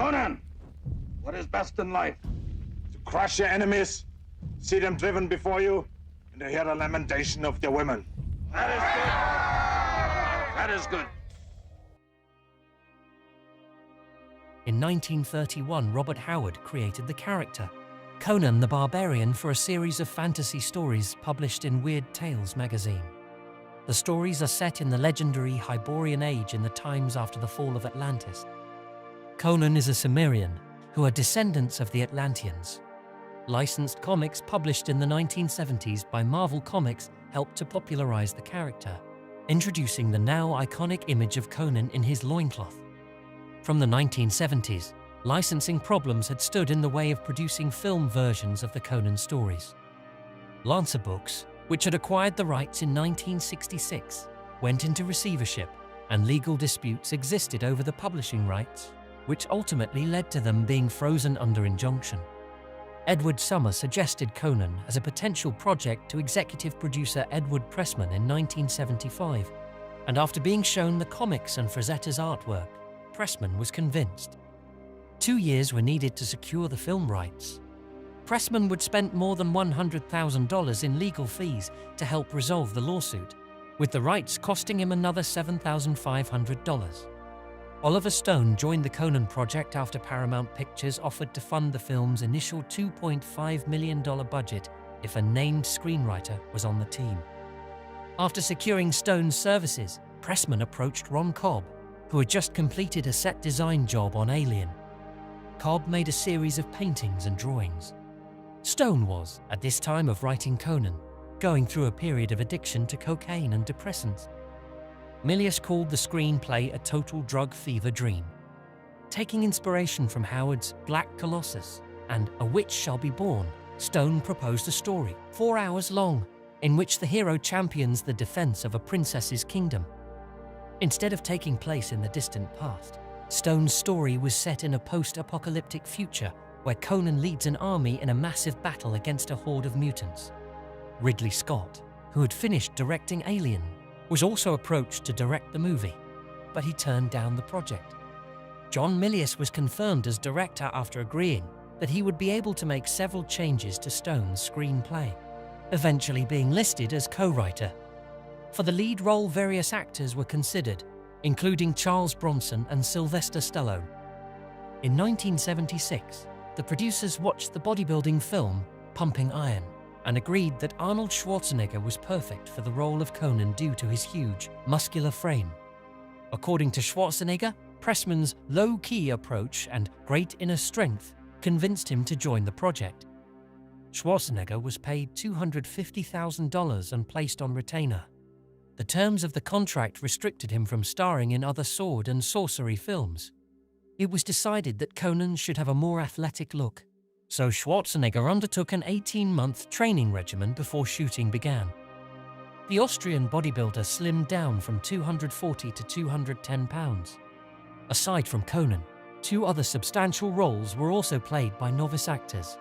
Conan, what is best in life? To crush your enemies, see them driven before you, and to hear the lamentation of their women. That is good. That is good. In 1931, Robert Howard created the character, Conan the Barbarian, for a series of fantasy stories published in Weird Tales magazine. The stories are set in the legendary Hyborian Age in the times after the fall of Atlantis. Conan is a Cimmerian, who are descendants of the Atlanteans. Licensed comics published in the 1970s by Marvel Comics helped to popularize the character, introducing the now iconic image of Conan in his loincloth. From the 1970s, licensing problems had stood in the way of producing film versions of the Conan stories. Lancer Books, which had acquired the rights in 1966, went into receivership, and legal disputes existed over the publishing rights, which ultimately led to them being frozen under injunction. Edward Summer suggested Conan as a potential project to executive producer Edward Pressman in 1975, and after being shown the comics and Frazetta's artwork, Pressman was convinced. 2 years were needed to secure the film rights. Pressman would spend more than $100,000 in legal fees to help resolve the lawsuit, with the rights costing him another $7,500. Oliver Stone joined the Conan project after Paramount Pictures offered to fund the film's initial $2.5 million budget if a named screenwriter was on the team. After securing Stone's services, Pressman approached Ron Cobb, who had just completed a set design job on Alien. Cobb made a series of paintings and drawings. Stone was, at this time of writing Conan, going through a period of addiction to cocaine and depressants. Milius called the screenplay a total drug fever dream. Taking inspiration from Howard's Black Colossus and A Witch Shall Be Born, Stone proposed a story, 4 hours long, in which the hero champions the defense of a princess's kingdom. Instead of taking place in the distant past, Stone's story was set in a post-apocalyptic future where Conan leads an army in a massive battle against a horde of mutants. Ridley Scott, who had finished directing Alien, was also approached to direct the movie, but he turned down the project. John Milius was confirmed as director after agreeing that he would be able to make several changes to Stone's screenplay, eventually being listed as co-writer. For the lead role, various actors were considered, including Charles Bronson and Sylvester Stallone. In 1976, the producers watched the bodybuilding film Pumping Iron and agreed that Arnold Schwarzenegger was perfect for the role of Conan due to his huge, muscular frame. According to Schwarzenegger, Pressman's low-key approach and great inner strength convinced him to join the project. Schwarzenegger was paid $250,000 and placed on retainer. The terms of the contract restricted him from starring in other sword and sorcery films. It was decided that Conan should have a more athletic look, so Schwarzenegger undertook an 18-month training regimen before shooting began. The Austrian bodybuilder slimmed down from 240 to 210 pounds. Aside from Conan, 2 other substantial roles were also played by novice actors.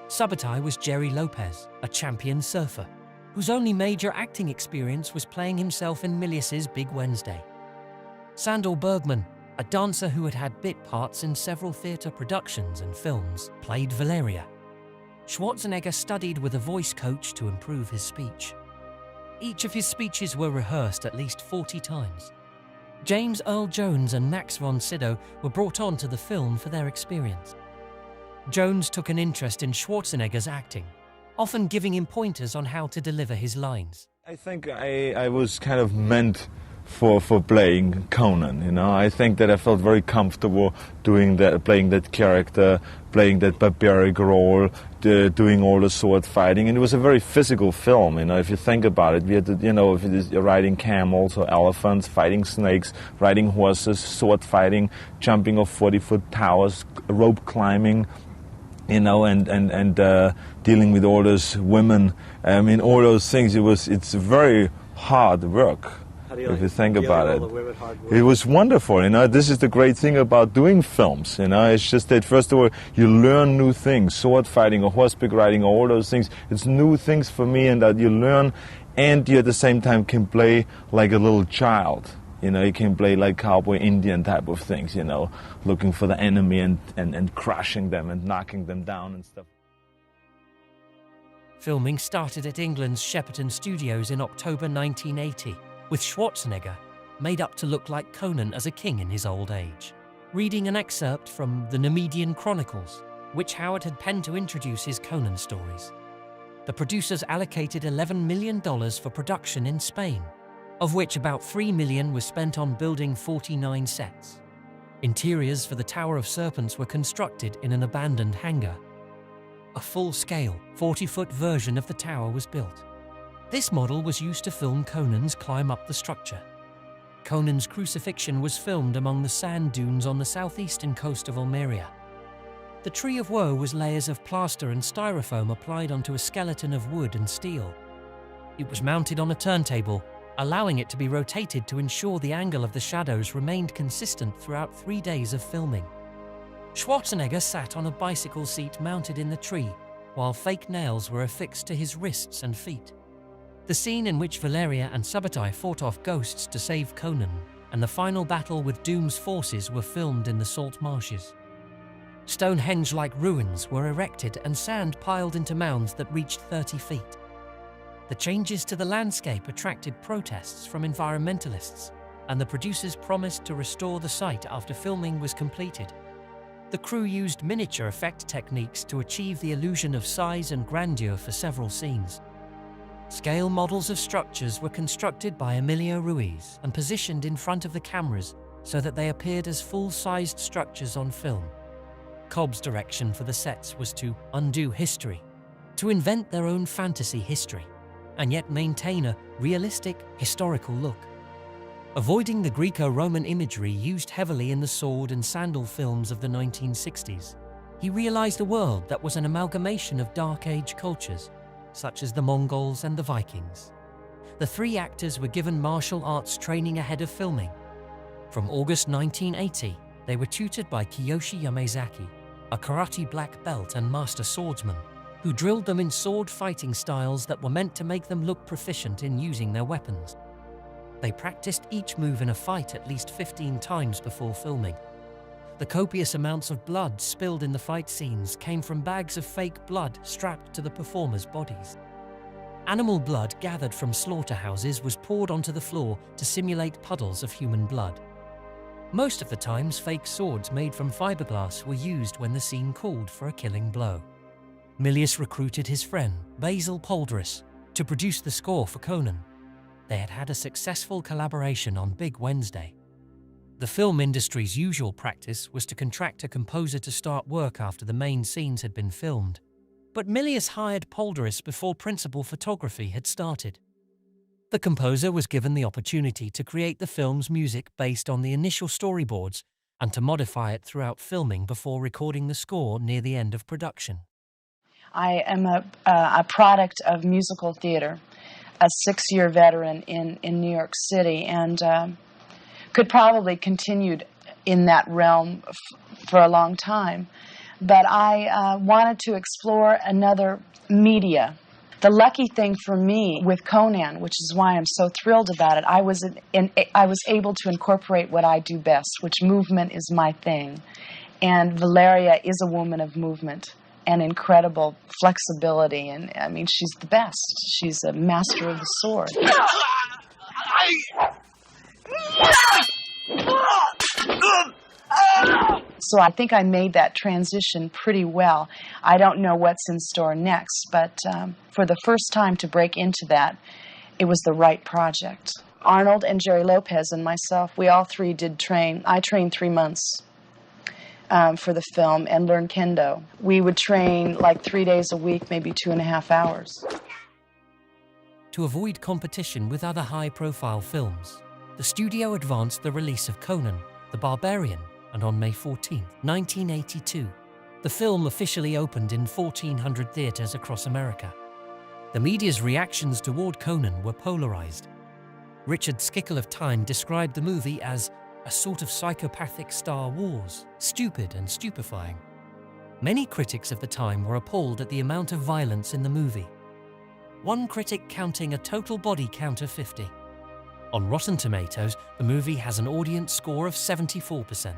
Subotai was Jerry Lopez, a champion surfer, whose only major acting experience was playing himself in Milius's Big Wednesday. Sandahl Bergman, a dancer who had had bit parts in several theatre productions and films, played Valeria. Schwarzenegger studied with a voice coach to improve his speech. Each of his speeches were rehearsed at least 40 times. James Earl Jones and Max von Sydow were brought on to the film for their experience. Jones took an interest in Schwarzenegger's acting, often giving him pointers on how to deliver his lines. I think I was kind of meant for playing Conan, you know. I think that I felt very comfortable doing that, playing that character, playing that barbaric role, doing all the sword fighting, and it was a very physical film, you know. If you think about it, we had to, you know, if it is riding camels or elephants, fighting snakes, riding horses, sword fighting, jumping off 40-foot towers, rope climbing, you know, and dealing with all those women. I mean, all those things. It's very hard work. If you think about it, it was wonderful. You know, this is the great thing about doing films. You know, it's just that first of all, you learn new things, sword fighting or horseback riding, or all those things. It's new things for me, and that you learn, and you at the same time can play like a little child. You know, he can play like cowboy Indian type of things, you know, looking for the enemy and crushing them and knocking them down and stuff. Filming started at England's Shepperton Studios in October 1980, with Schwarzenegger made up to look like Conan as a king in his old age. Reading an excerpt from the Nemedian Chronicles, which Howard had penned to introduce his Conan stories. The producers allocated $11 million for production in Spain, of which about $3 million was spent on building 49 sets. Interiors for the Tower of Serpents were constructed in an abandoned hangar. A full-scale, 40-foot version of the tower was built. This model was used to film Conan's climb up the structure. Conan's crucifixion was filmed among the sand dunes on the southeastern coast of Almeria. The Tree of Woe was layers of plaster and styrofoam applied onto a skeleton of wood and steel. It was mounted on a turntable, allowing it to be rotated to ensure the angle of the shadows remained consistent throughout 3 days of filming. Schwarzenegger sat on a bicycle seat mounted in the tree, while fake nails were affixed to his wrists and feet. The scene in which Valeria and Sabbatai fought off ghosts to save Conan and the final battle with Doom's forces were filmed in the salt marshes. Stonehenge-like ruins were erected and sand piled into mounds that reached 30 feet. The changes to the landscape attracted protests from environmentalists, and the producers promised to restore the site after filming was completed. The crew used miniature effect techniques to achieve the illusion of size and grandeur for several scenes. Scale models of structures were constructed by Emilio Ruiz and positioned in front of the cameras so that they appeared as full-sized structures on film. Cobb's direction for the sets was to undo history, to invent their own fantasy history, and yet maintain a realistic, historical look. Avoiding the Greco-Roman imagery used heavily in the sword and Sandahl films of the 1960s, he realized a world that was an amalgamation of Dark Age cultures, such as the Mongols and the Vikings. The 3 actors were given martial arts training ahead of filming. From August 1980, they were tutored by Kiyoshi Yamazaki, a karate black belt and master swordsman, who drilled them in sword fighting styles that were meant to make them look proficient in using their weapons. They practiced each move in a fight at least 15 times before filming. The copious amounts of blood spilled in the fight scenes came from bags of fake blood strapped to the performers' bodies. Animal blood gathered from slaughterhouses was poured onto the floor to simulate puddles of human blood. Most of the times, fake swords made from fiberglass were used when the scene called for a killing blow. Milius recruited his friend, Basil Poldris, to produce the score for Conan. They had had a successful collaboration on Big Wednesday. The film industry's usual practice was to contract a composer to start work after the main scenes had been filmed, but Milius hired Poldris before principal photography had started. The composer was given the opportunity to create the film's music based on the initial storyboards and to modify it throughout filming before recording the score near the end of production. I am a product of musical theater, a 6-year veteran in New York City, and could probably continued in that realm for a long time. But I wanted to explore another media. The lucky thing for me with Conan, which is why I'm so thrilled about it, I was able to incorporate what I do best, which movement is my thing. And Valeria is a woman of movement and incredible flexibility. And I mean, she's the best. She's a master of the sword. So I think I made that transition pretty well. I don't know what's in store next, but for the first time to break into that, it was the right project. Arnold and Jerry Lopez and myself, we all 3 did train. I trained 3 months for the film and learned kendo. We would train like 3 days a week, maybe 2.5 hours. To avoid competition with other high-profile films, the studio advanced the release of Conan the Barbarian, and on May 14, 1982, the film officially opened in 1,400 theaters across America. The media's reactions toward Conan were polarized. Richard Schickel of Time described the movie as a sort of psychopathic Star Wars, stupid and stupefying. Many critics of the time were appalled at the amount of violence in the movie. One critic counting a total body count of 50. On Rotten Tomatoes, the movie has an audience score of 74%.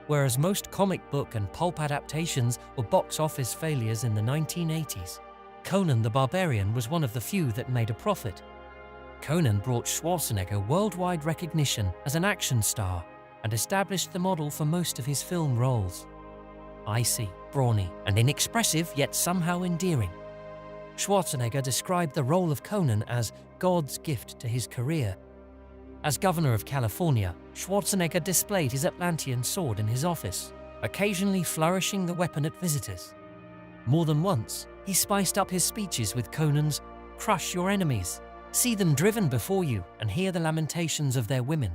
Whereas most comic book and pulp adaptations were box office failures in the 1980s, Conan the Barbarian was one of the few that made a profit. Conan brought Schwarzenegger worldwide recognition as an action star and established the model for most of his film roles. Icy, brawny, and inexpressive yet somehow endearing. Schwarzenegger described the role of Conan as God's gift to his career. As governor of California, Schwarzenegger displayed his Atlantean sword in his office, occasionally flourishing the weapon at visitors. More than once, he spiced up his speeches with Conan's "Crush your enemies, see them driven before you, and hear the lamentations of their women."